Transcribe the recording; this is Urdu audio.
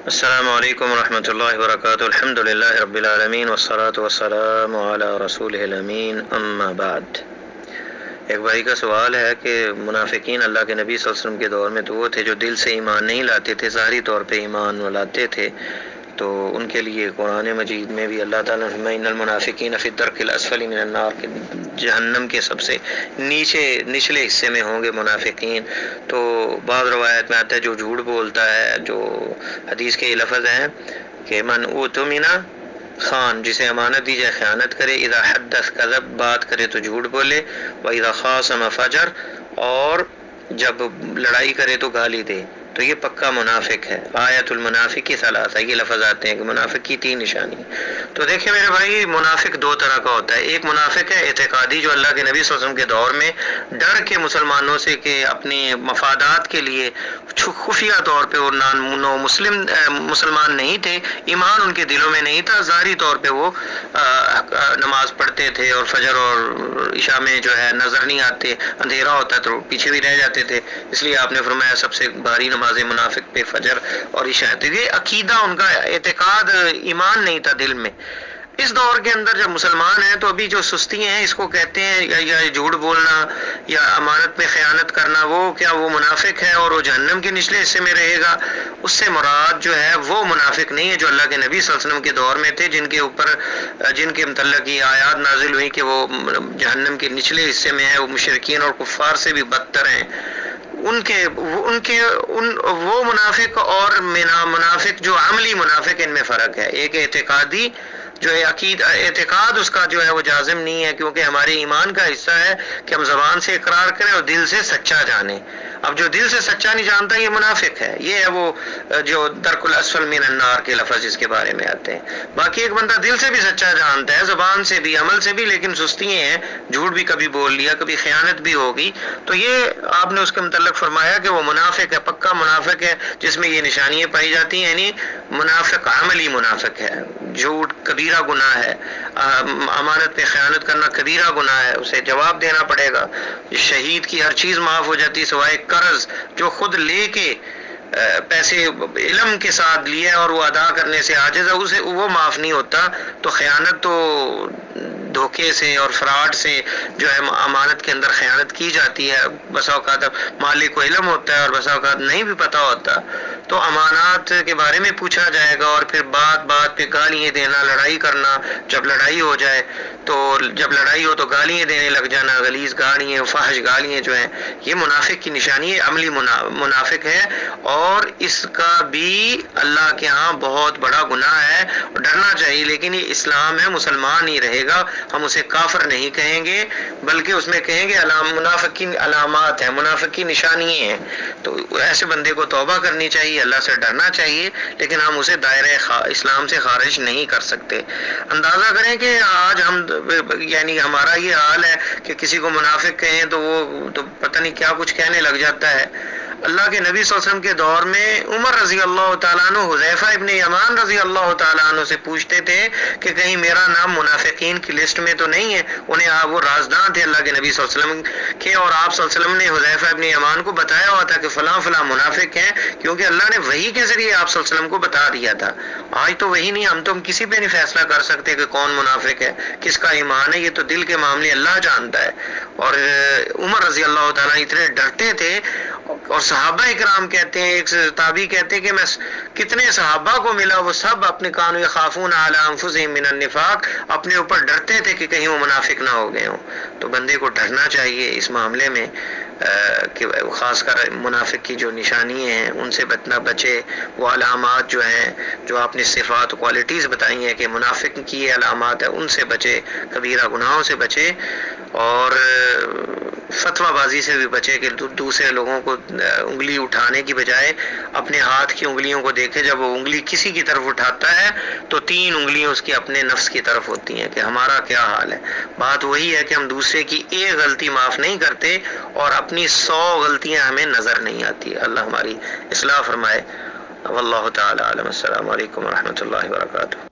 السلام علیکم ورحمۃ اللہ وبرکاتہ۔ الحمد للہ رب العالمین والصلاة والسلام علی رسولہ الامین، اما بعد۔ ایک بھائی کا سوال ہے کہ منافقین اللہ کے نبی صلی اللہ علیہ وسلم کے دور میں تو وہ تھے جو دل سے ایمان نہیں لاتے تھے، ظاہری طور پہ ایمان لاتے تھے، تو ان کے لیے قرآن مجید میں بھی اللہ تعالیٰ نے فرمایا ان المنافقین فی الدرک الاسفل من النار، کہ جہنم کے سب سے نچلے حصے میں ہوں گے منافقین۔ تو بعض روایت میں آتا ہے جو جھوٹ بولتا ہے، جو حدیث کے یہ لفظ ہیں کہ من اوتمنا خان، جسے امانت دی جائے خیانت کرے، اذا حدث کذب، بات کرے تو جھوٹ بولے، واذا خاصم فجر، اور جب لڑائی کرے تو گالی دے، تو یہ پکا منافق ہے۔ آیت المنافق کی ثلاثہ، یہ لفظ آتے ہیں کہ منافق کی 3 نشانی۔ تو دیکھیں میرے بھائی، منافق 2 طرح کا ہوتا ہے۔ ایک منافق ہے اعتقادی، جو اللہ کے نبی صلی اللہ علیہ وسلم کے دور میں ڈر کے مسلمانوں سے کہ اپنے مفادات کے لیے خفیہ طور پہ وہ مسلمان نہیں تھے، ایمان ان کے دلوں میں نہیں تھا، ظاہری طور پہ وہ نماز پڑھتے تھے اور فجر اور عشاء میں جو ہے نظر نہیں آتے، اندھیرا ہوتا تو پیچھے بھی رہ جاتے تھے، اس لیے آپ نے فرمایا سب سے بھاری نماز منافق پہ فجر اور عشاء تھی۔ یہ عقیدہ ان کا، اعتقاد، ایمان نہیں تھا دل میں۔ اس دور کے اندر جب مسلمان ہیں تو ابھی جو سستی ہیں اس کو کہتے ہیں، یا جھوٹ بولنا یا امانت میں خیانت کرنا، وہ کیا وہ منافق ہے اور وہ جہنم کے نچلے حصے میں رہے گا؟ اس سے مراد جو ہے وہ منافق نہیں ہے جو اللہ کے نبی صلی اللہ علیہ وسلم کے دور میں تھے، جن کے متعلق یہ آیات نازل ہوئی کہ وہ جہنم کے نچلے حصے میں ہیں، وہ مشرکین اور کفار سے بھی بدتر ہیں۔ وہ منافق اور منافق جو عملی منافق، ان میں فرق ہے۔ ایک اعتقادی، جو اعتقاد اس کا جو ہے وہ جازم نہیں ہے، کیونکہ ہمارے ایمان کا حصہ ہے کہ ہم زبان سے اقرار کریں اور دل سے سچا جانیں۔ اب جو دل سے سچا نہیں جانتا یہ منافق ہے، یہ ہے وہ جو درک الاسفل من النار کے لفظ جس کے بارے میں آتے ہیں۔ باقی ایک بندہ دل سے بھی سچا جانتا ہے، زبان سے بھی، عمل سے بھی، لیکن سستی ہیں، جھوٹ بھی کبھی بول لیا، کبھی خیانت بھی ہوگی، تو یہ آپ نے اس کے متعلق فرمایا کہ وہ منافق ہے، پکا منافق ہے، جس میں یہ نشانیاں پائی جاتی ہیں، یعنی منافق عملی منافق ہے۔ جھوٹ کبیرہ گناہ ہے، امانت پہ خیانت کرنا کبیرہ گناہ ہے، اسے جواب دینا پڑے گا۔ شہید کی ہر چیز معاف ہو جاتی سوائے قرض، جو خود لے کے پیسے علم کے ساتھ لیے اور وہ ادا کرنے سے عاجز ہے، اسے وہ معاف نہیں ہوتا۔ تو خیانت تو دھوکے سے اور فراڈ سے جو ہے امانت کے اندر خیانت کی جاتی ہے، بسا اوقات مالک کو علم ہوتا ہے اور بسا اوقات نہیں بھی پتہ ہوتا، تو امانات کے بارے میں پوچھا جائے گا، اور پھر بات پہ گالیاں دینا، لڑائی کرنا، جب لڑائی ہو جائے تو جب لڑائی ہو تو گالیاں دینے لگ جانا، غلیظ گالیاں، فحش گالیاں جو ہیں، یہ منافق کی نشانی ہے، عملی منافق ہے، اور اس کا بھی اللہ کے ہاں بہت بڑا گناہ ہے، ڈرنا چاہیے۔ لیکن یہ اسلام ہے، مسلمان ہی رہے گا، ہم اسے کافر نہیں کہیں گے، بلکہ اس میں کہیں گے منافق کی علامات ہیں، منافق کی نشانیاں ہیں۔ تو ایسے بندے کو توبہ کرنی چاہیے، اللہ سے ڈرنا چاہیے، لیکن ہم اسے دائرہ اسلام سے خارج نہیں کر سکتے۔ اندازہ کریں کہ آج ہم، یعنی ہمارا یہ حال ہے کہ کسی کو منافق کہیں تو وہ تو پتہ نہیں کیا کچھ کہنے لگ جاتا ہے۔ اللہ کے نبی صلی اللہ علیہ وسلم کے دور میں عمر رضی اللہ تعالیٰ عنہ حذیفہ ابن یمان رضی اللہ تعالیٰ عنہ سے پوچھتے تھے کہ کہیں میرا نام منافقین کی لسٹ میں تو نہیں ہے۔ انہیں وہ رازدان تھے اللہ کے نبی صلی اللہ علیہ وسلم کے، اور آپ صلی اللہ علیہ وسلم نے حذیفہ ابن یمان کو بتایا ہوا تھا کہ فلاں فلاں منافق ہیں، کیونکہ اللہ نے وحی کے ذریعے آپ صلی اللہ علیہ وسلم کو بتا دیا تھا۔ آج تو وہی نہیں، ہم تو کسی پہ نہیں فیصلہ کر سکتے کہ کون منافق ہے، کس کا ایمان ہے، یہ تو دل کے معاملے اللہ جانتا ہے۔ اور عمر رضی اللہ تعالیٰ اتنے ڈرتے تھے، اور صحابہ اکرام کہتے ہیں، ایک تابعی کہتے ہیں کہ میں کتنے صحابہ کو ملا، وہ سب اپنے کانوا یخافون علی انفسہم من النفاق، اپنے اوپر ڈرتے تھے کہ کہیں وہ منافق نہ ہو گئے ہوں۔ تو بندے کو ڈرنا چاہیے اس معاملے میں کہ خاص کر منافق کی جو نشانی ہیں ان سے بچے، وہ علامات جو ہیں، جو آپ نے صفات کوالٹیز بتائی ہیں کہ منافق کی یہ علامات ہیں، ان سے بچے، کبیرہ گناہوں سے بچے، اور فتویٰ بازی سے بھی بچے کہ دوسرے لوگوں کو انگلی اٹھانے کی بجائے اپنے ہاتھ کی انگلیوں کو دیکھے، جب وہ انگلی کسی کی طرف اٹھاتا ہے تو 3 انگلیاں اس کی اپنے نفس کی طرف ہوتی ہیں کہ ہمارا کیا حال ہے۔ بات وہی ہے کہ ہم دوسرے کی ایک غلطی معاف نہیں کرتے اور اپنی 100 غلطیاں ہمیں نظر نہیں آتی۔ اللہ ہماری اصلاح فرمائے۔ واللہ تعالی عالم۔ السلام علیکم ورحمۃ اللہ وبرکاتہ۔